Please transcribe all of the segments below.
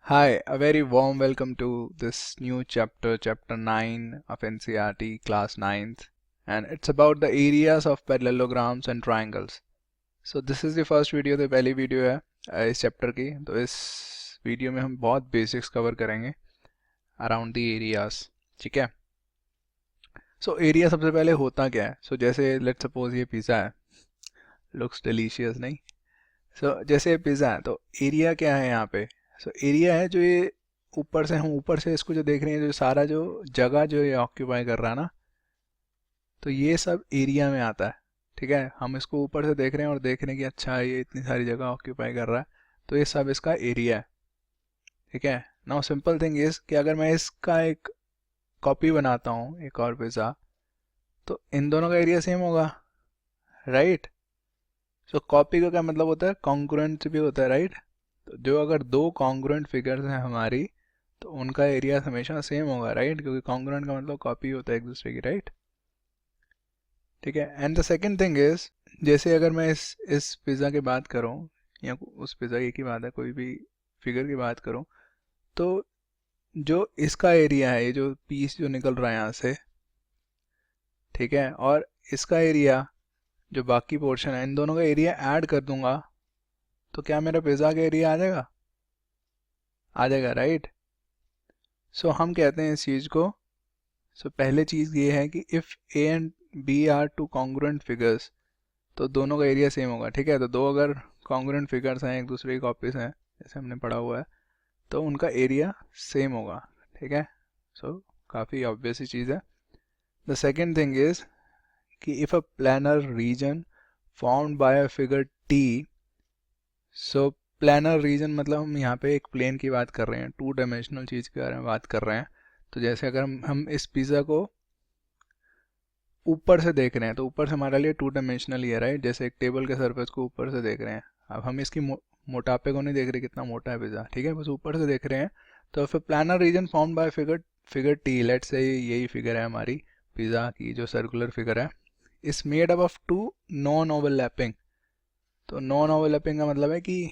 Hi, a very warm welcome to this new chapter, chapter 9 of NCERT, class 9th, and it's about the areas of parallelograms and triangles. So this is the first video, तो पहली video है इस chapter की। तो इस video में हम बहुत बेसिक्स कवर करेंगे अराउंड द एरियाज। ठीक है। सो एरिया सबसे पहले होता क्या है? सो जैसे लेट्स सपोज ये पिज़्ज़ा है, लुक्स डिलीशियस नहीं? सो जैसे पिज़्ज़ा है तो एरिया क्या है यहाँ पे? सो एरिया है जो ये ऊपर से, हम ऊपर से इसको जो देख रहे हैं, जो सारा जो जगह जो ये ऑक्यूपाई कर रहा है ना, तो ये सब एरिया में आता है। ठीक है, हम इसको ऊपर से देख रहे हैं और देख रहे हैं कि अच्छा ये इतनी सारी जगह ऑक्यूपाई कर रहा है, तो ये सब इसका एरिया है। ठीक है। नाउ सिंपल थिंग इज कि अगर मैं इसका एक कॉपी बनाता हूँ, एक और पिज़्ज़ा, तो इन दोनों का एरिया सेम होगा, राइट? सो कॉपी का क्या मतलब होता है? कॉन्ग्रुएंट भी होता है, राइट? तो जो अगर दो कॉन्ग्रुएंट फिगर्स हैं हमारी, तो उनका एरिया हमेशा सेम होगा, राइट? क्योंकि कॉन्ग्रुएंट का मतलब कॉपी होता है एक दूसरे की, राइट? ठीक है। And the second thing is, जैसे अगर मैं इस पिज़्ज़ा की बात करूं, या उस पिज़्ज़ा की बात है, कोई भी फिगर की बात करूं, तो जो इसका एरिया है, ये जो पीस जो निकल रहा है यहाँ से, ठीक है, और इसका एरिया जो बाकी पोर्शन है, इन दोनों का एरिया ऐड कर दूंगा, तो क्या मेरा पिज़्ज़ा का एरिया आ जाएगा? आ जाएगा, राइट? सो हम कहते हैं इस चीज़ को, सो पहले चीज़ ये है कि if A and B are two congruent figures, तो दोनों का एरिया सेम होगा। ठीक है। तो दो अगर कॉन्ग्रुएंट फिगर्स हैं, एक दूसरे की कॉपीज हैं, जैसे हमने पढ़ा हुआ है, तो उनका एरिया सेम होगा। ठीक है। सो काफ़ी ऑब्वियस ही चीज़ है। द सेकेंड थिंग इज कि if a planar region formed by a figure T, so planar region मतलब हम यहाँ पे एक प्लेन की बात कर रहे हैं, टू डायमेंशनल चीज़ के बारे में बात कर रहे हैं। तो जैसे अगर हम इस पिज़्ज़ा को ऊपर से देख रहे हैं, तो ऊपर से हमारे लिए टू डायमेंशनल ही है, राइट? जैसे एक टेबल के सरफेस को ऊपर से देख रहे हैं। अब हम इसकी मोटापे को नहीं देख रहे कितना मोटा है पिज़्ज़ा, ठीक है, बस ऊपर से देख रहे हैं। तो फिर planar region formed by figure T, let's say यही फिगर है हमारी पिज़्ज़ा की, जो सर्कुलर फिगर है, is made up of two non overlapping. तो नॉन ओवरलैपिंग का मतलब है कि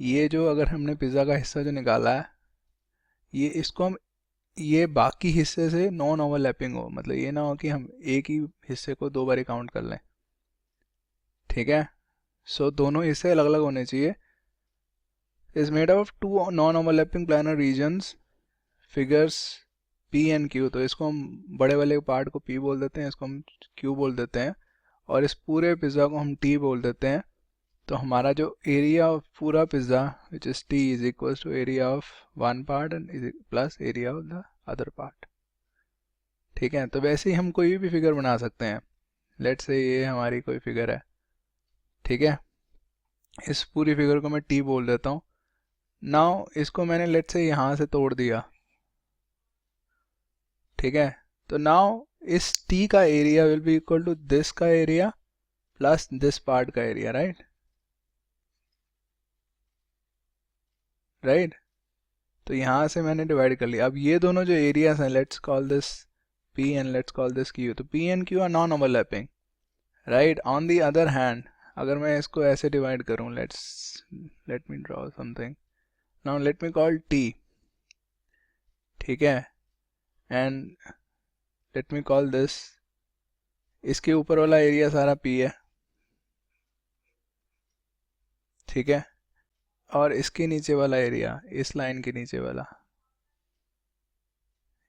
ये जो अगर हमने पिज़्ज़ा का हिस्सा जो निकाला है, ये इसको हम, ये बाकी हिस्से से नॉन ओवरलैपिंग हो, मतलब ये ना हो कि हम एक ही हिस्से को दो बार काउंट कर लें। ठीक है। सो दोनों हिस्से अलग अलग होने चाहिए। Is made of two non overlapping planar regions figures P and Q. तो इसको हम बड़े वाले पार्ट को पी बोल देते हैं, इसको हम क्यू बोल देते हैं, और इस पूरे पिज़्ज़ा को हम टी बोल देते हैं। तो हमारा जो एरिया ऑफ पूरा pizza which is T is equal to area of one part and plus area of the other part. ठीक है। तो वैसे ही हम कोई भी फिगर बना सकते हैं। लेट्स से ये हमारी कोई फिगर है, ठीक है, इस पूरी फिगर को मैं टी बोल देता हूँ। नाउ इसको मैंने लेट्स से यहाँ से तोड़ दिया, ठीक है। तो नाउ इस टी का area will be equal to this का एरिया प्लस दिस पार्ट का एरिया, राइट? राइट। तो यहाँ से मैंने डिवाइड कर लिया। अब ये दोनों जो एरियाज हैं, let's call this P and let's call this Q, तो P and Q are non overlapping, right? On the other hand, अगर मैं इसको ऐसे डिवाइड करूँ, let me draw something, now let me call T, ठीक है, and let me call this, इसके ऊपर वाला एरिया सारा पी है, ठीक है, और इसके नीचे वाला एरिया, इस लाइन के नीचे वाला,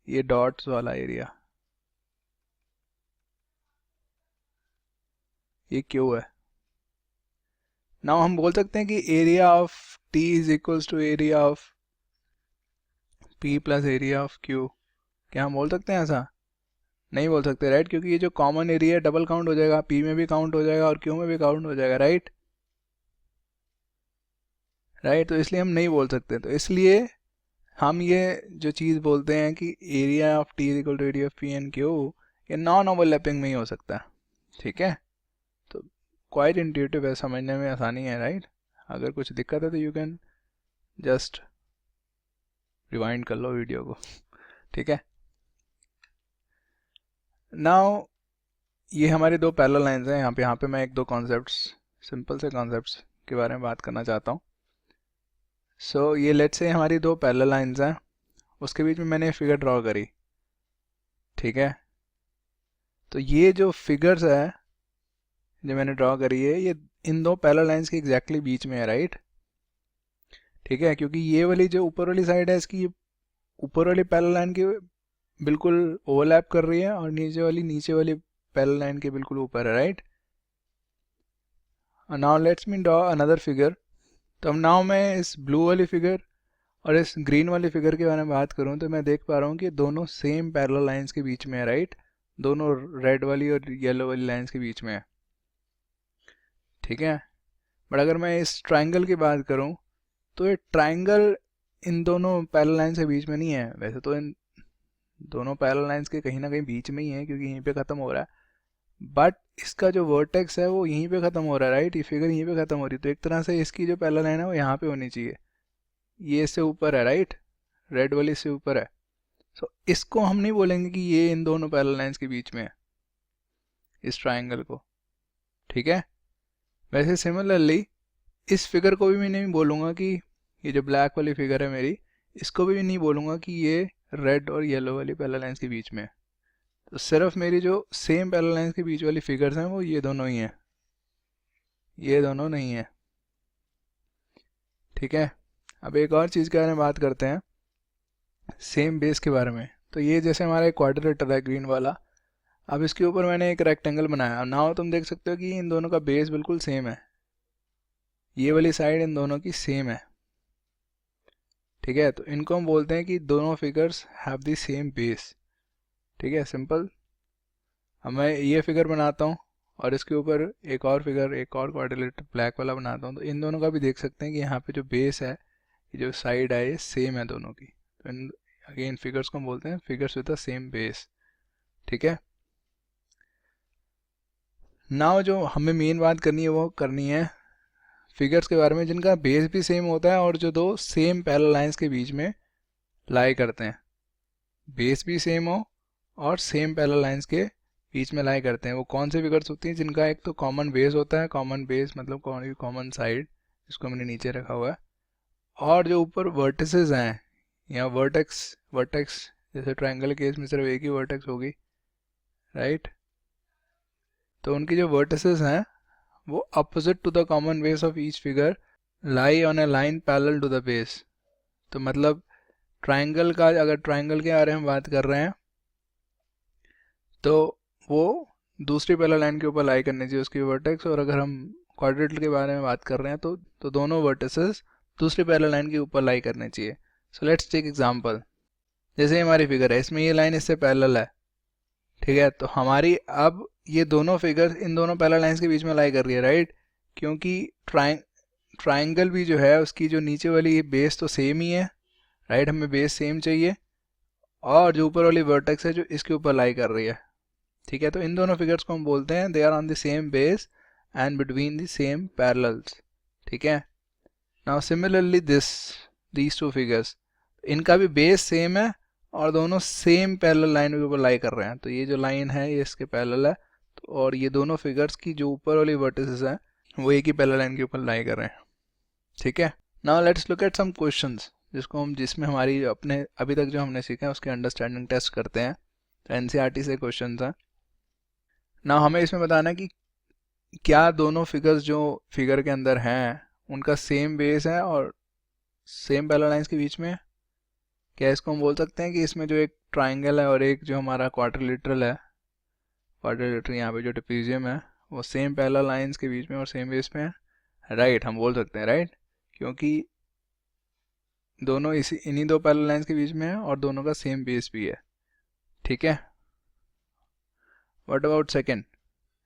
ये डॉट्स वाला एरिया, ये क्यू है। नाउ हम बोल सकते हैं कि area of T is equals to area of P plus area of Q. क्या हम बोल सकते हैं ऐसा? नहीं बोल सकते, राइट? क्योंकि ये जो कॉमन एरिया है डबल काउंट हो जाएगा, पी में भी काउंट हो जाएगा और क्यू में भी काउंट हो जाएगा, राइट? राइट। तो इसलिए हम नहीं बोल सकते। तो इसलिए हम ये जो चीज़ बोलते हैं कि area of T is equal to area of P and Q, ये नॉन ओवरलैपिंग में ही हो सकता है। ठीक है। तो क्वाइट इंट्यूटिव है, समझने में आसानी है, राइट? अगर कुछ दिक्कत है तो यू कैन जस्ट रिवाइंड कर लो वीडियो को, ठीक है। नाउ ये हमारी दो पैरेलल लाइंस हैं। यहाँ पे मैं एक दो कॉन्सेप्ट्स, सिंपल से कॉन्सेप्ट्स के बारे में बात करना चाहता हूँ। सो ये लेट्स से हमारी दो पैरेलल लाइंस हैं, उसके बीच में मैंने फिगर ड्रॉ करी, ठीक है। तो ये जो फिगर्स है जो मैंने ड्रॉ करी है, ये इन दो पैरेलल लाइंस के एग्जैक्टली बीच में है, राइट, ठीक है। क्योंकि ये वाली जो ऊपर वाली साइड है इसकी ऊपर वाली पैरेलल लाइन के बिल्कुल ओवरलैप कर रही है, और नीचे वाली पैरेलल लाइन के बिल्कुल ऊपर है, right. Now let's me draw another figure. तो अब नाउ मैं इस ब्लू वाली फिगर और इस ग्रीन वाली फिगर के बारे में बात करूं तो मैं देख पा रहा हूं कि दोनों सेम पैरेलल लाइंस के बीच में है, राइट। दोनों रेड वाली और येलो वाली लाइंस के बीच में है, ठीक है। बट अगर मैं इस ट्राइंगल की बात करूं तो ये ट्राइंगल इन दोनों पैरेलल लाइंस के बीच में नहीं है। वैसे तो इन दोनों पैरेलल लाइंस के कहीं ना कहीं बीच में ही है, क्योंकि यहीं पे ख़त्म हो रहा है, बट इसका जो वर्टेक्स है वो यहीं पे ख़त्म हो रहा है, राइट। ये फिगर यहीं पे ख़त्म हो रही है, तो एक तरह से इसकी जो पैरेलल लाइन है वो यहाँ पे होनी चाहिए। ये इससे ऊपर है, राइट, रेड वाली इससे ऊपर है। सो इसको हम नहीं बोलेंगे कि ये इन दोनों पैरेलल लाइंस के बीच में है, इस ट्राइंगल को, ठीक है। वैसे सिमिलरली इस फिगर को भी मैं नहीं बोलूँगा कि ये जो ब्लैक वाली फिगर है मेरी, इसको भी नहीं बोलूँगा कि ये रेड और येलो वाली पैरेलल लाइंस के बीच में है। तो सिर्फ मेरी जो सेम पैरेलल लाइंस के बीच वाली फिगर्स हैं वो ये दोनों ही हैं, ये दोनों नहीं है, ठीक है। अब एक और चीज़ के बारे में बात करते हैं, सेम बेस के बारे में। तो ये जैसे हमारा एक क्वाड्रिलेटरल है ग्रीन वाला, अब इसके ऊपर मैंने एक रेक्टेंगल बनाया। अब नाउ तुम देख सकते हो कि इन दोनों का बेस बिल्कुल सेम है, ये वाली साइड इन दोनों की सेम है, ठीक है। तो इनको हम बोलते हैं कि दोनों figures have the same base, ठीक है, सिंपल। अब मैं ये फिगर बनाता हूँ और इसके ऊपर एक और फिगर, एक और क्वाड्रिलेटरल ब्लैक वाला बनाता हूँ, तो इन दोनों का भी देख सकते हैं कि यहाँ पे जो बेस है, ये जो साइड है, ये सेम है दोनों की। तो इन अगेन फिगर्स को हम बोलते हैं figures with the same base, ठीक है। नाउ जो हमें मेन बात करनी है वो करनी है फिगर्स के बारे में जिनका बेस भी सेम होता है और जो दो सेम पैरेलल लाइंस के बीच में लाई करते हैं। बेस भी सेम हो और सेम पैरेलल लाइंस के बीच में लाई करते हैं। वो कौन से फिगर्स होती हैं जिनका एक तो कॉमन बेस होता है, कॉमन बेस मतलब कॉमन साइड, जिसको हमने नीचे रखा हुआ है, और जो ऊपर वर्टिसेस हैं या वर्टेक्स, वर्टेक्स जैसे ट्रायंगल केस में सिर्फ एक ही वर्टेक्स होगी, राइट। तो उनकी जो वर्टिसेस हैं वो opposite to the common base of each figure lie on a line parallel to the base. तो मतलब ट्रायंगल का, अगर ट्रायंगल के बारे में बात कर रहे हैं तो वो दूसरी पैरेलल लाइन के ऊपर लाई करनी चाहिए उसकी वर्टेक्स, और अगर हम क्वाड्रिलेटरल के बारे में बात कर रहे हैं तो दोनों वर्टिसेस दूसरी पैरेलल लाइन के ऊपर लाई करनी चाहिए। So let's take example. जैसे हमारी फिगर है, इसमें ये लाइन इससे पैरेलल है, ठीक है। तो हमारी अब ये दोनों फिगर्स इन दोनों पैरेलल लाइंस के बीच में लाई कर रही है, राइट। क्योंकि ट्राइंगल भी जो है उसकी जो नीचे वाली बेस तो सेम ही है, राइट, हमें बेस सेम चाहिए, और जो ऊपर वाली वर्टेक्स है जो इसके ऊपर लाई कर रही है, ठीक है। तो इन दोनों फिगर्स को हम बोलते हैं they are on the same base and between the same parallels, ठीक है। Now similarly these two figures, इनका भी बेस सेम है और दोनों सेम पैरेलल लाइन के ऊपर लाई कर रहे हैं। तो ये जो लाइन है ये इसके पैरेलल है, तो और ये दोनों फिगर्स की जो ऊपर वाली वर्टिसेस हैं वो एक ही पैरेलल लाइन के ऊपर लाई कर रहे हैं, ठीक है। Now let's look at some questions जिसमें हमारी अपने अभी तक जो हमने सीखा है उसके अंडरस्टैंडिंग टेस्ट करते हैं। तो एनसीईआरटी से क्वेश्चंस हैं। नाउ हमें इसमें बताना है कि क्या दोनों फिगर्स जो फिगर के अंदर हैं उनका सेम बेस है और सेम पैरेलल लाइंस के बीच में है। क्या इसको हम बोल सकते हैं कि इसमें जो एक ट्राइंगल है और एक जो हमारा क्वाड्रिलेटरल है, क्वाड्रिलेटरल यहाँ पे जो ट्रेपेजियम है वो सेम पैरेलल लाइंस के बीच में और सेम बेस में है, राइट, हम बोल सकते हैं, राइट, क्योंकि दोनों इन्हीं दो पैरेलल लाइंस के बीच में है और दोनों का सेम बेस भी है, ठीक है। व्हाट अबाउट सेकंड,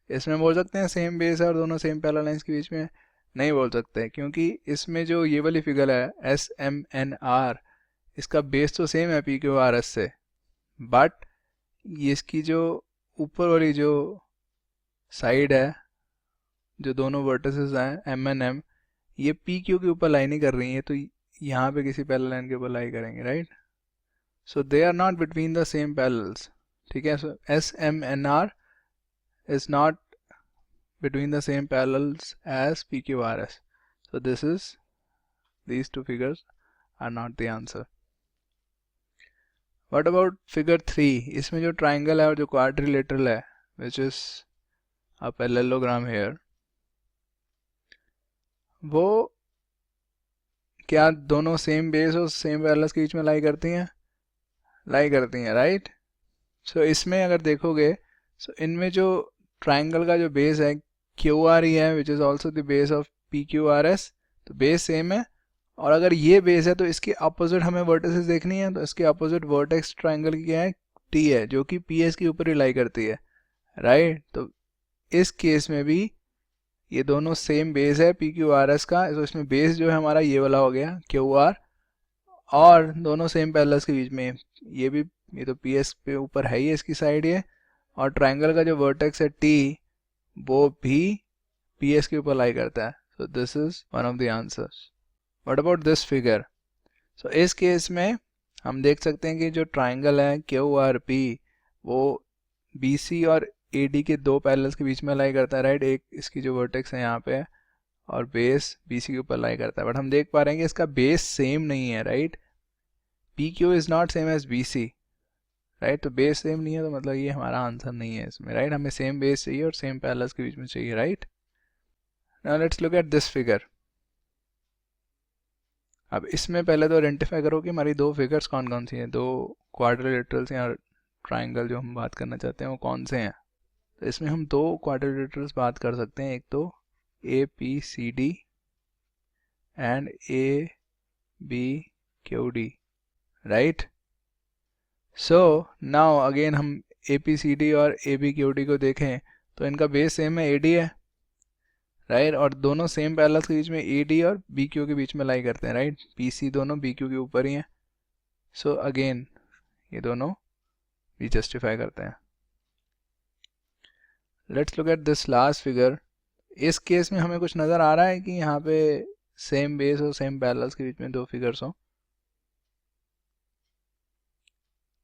इसमें बोल सकते हैं सेम बेस है और दोनों सेम पैरेलल लाइंस के बीच में है, नहीं बोल सकते, क्योंकि इसमें जो ये वाली फिगर है SMNR, इसका बेस तो सेम है PQRS से, बट ये इसकी जो ऊपर वाली जो साइड है जो दोनों वर्टिसेस हैं MNM, ये PQ के ऊपर लाई नहीं कर रही है, तो यहाँ पे किसी पैरेलल लाइन के ऊपर लाई करेंगे, right. So they are not between the same parallels, ठीक है। सो SMNR is not between the same parallels as PQRS. So this is these two figures are not the answer. What about figure 3? इसमें जो triangle है और जो quadrilateral है, which is a parallelogram here, वो क्या दोनों सेम बेस और सेम पैरेलल्स के बीच में लाई करती हैं? लाई करती हैं, राइट? सो इसमें अगर देखोगे, सो इनमें जो ट्राइंगल का जो बेस है QR ही है, which is also the base of PQRS, तो बेस सेम है। और अगर ये बेस है तो इसके अपोजिट हमें वर्टिसेस देखनी है, तो इसके अपोजिट वर्टेक्स ट्राइंगल की क्या है? T है, जो कि PS के ऊपर ही लाई करती है, राइट? तो इस केस में भी ये दोनों सेम बेस है PQRS का, तो इसमें बेस जो है हमारा ये वाला हो गया QR, और दोनों सेम पैरेलल्स के बीच में ये तो PS पे ऊपर है ही, इसकी साइड ये, और ट्राइंगल का जो वर्टेक्स है T वो भी PS के ऊपर लाई करता है। So this is one of the answers. What about this figure? So इस केस में हम देख सकते हैं कि जो ट्राइंगल है QRP वो BC और AD के दो पैरेलल्स के बीच में लाई करता है, राइट? एक इसकी जो वर्टेक्स है यहाँ पे और बेस BC के ऊपर लाई करता है, बट हम देख पा रहे हैं कि इसका बेस सेम नहीं है, right? PQ is not same as BC, right? तो बेस सेम नहीं है, तो मतलब ये हमारा आंसर नहीं है इसमें, राइट? हमें सेम बेस चाहिए और सेम पैरेलल्स के बीच में चाहिए, right? Now let's look at this figure. अब इसमें पहले तो आइडेंटिफाई करो कि हमारी दो फिगर्स कौन कौन सी हैं, दो क्वाड्रिलेटरल्स या ट्राइंगल जो हम बात करना चाहते हैं वो कौन से हैं। तो इसमें हम दो क्वाड्रिलेटरल्स बात कर सकते हैं, एक तो APCD and ABQD, right? So now again हम APCD और ABQD को देखें तो इनका बेस सेम है, AD है, राइट? और दोनों सेम पैरेलल्स के बीच में AD और BQ के बीच में लाई करते हैं, राइट? PC दोनों BQ के ऊपर ही हैं। सो अगेन ये दोनों भी जस्टिफाई करते हैं। Let's look at this last figure. इस केस में हमें कुछ नज़र आ रहा है कि यहाँ पे सेम बेस और सेम पैरेलल्स के बीच में दो फिगर्स हों।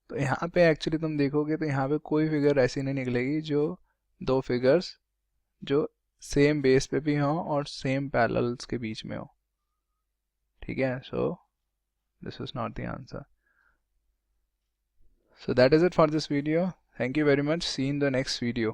तो यहाँ पे एक्चुअली तुम देखोगे तो यहाँ पे कोई फिगर ऐसी नहीं निकलेगी जो दो फिगर्स जो सेम बेस पे भी हों और सेम पैरेलल्स के बीच में हो, ठीक है? So this is not the answer. So that is it for this video. Thank you very much. See you in the next video.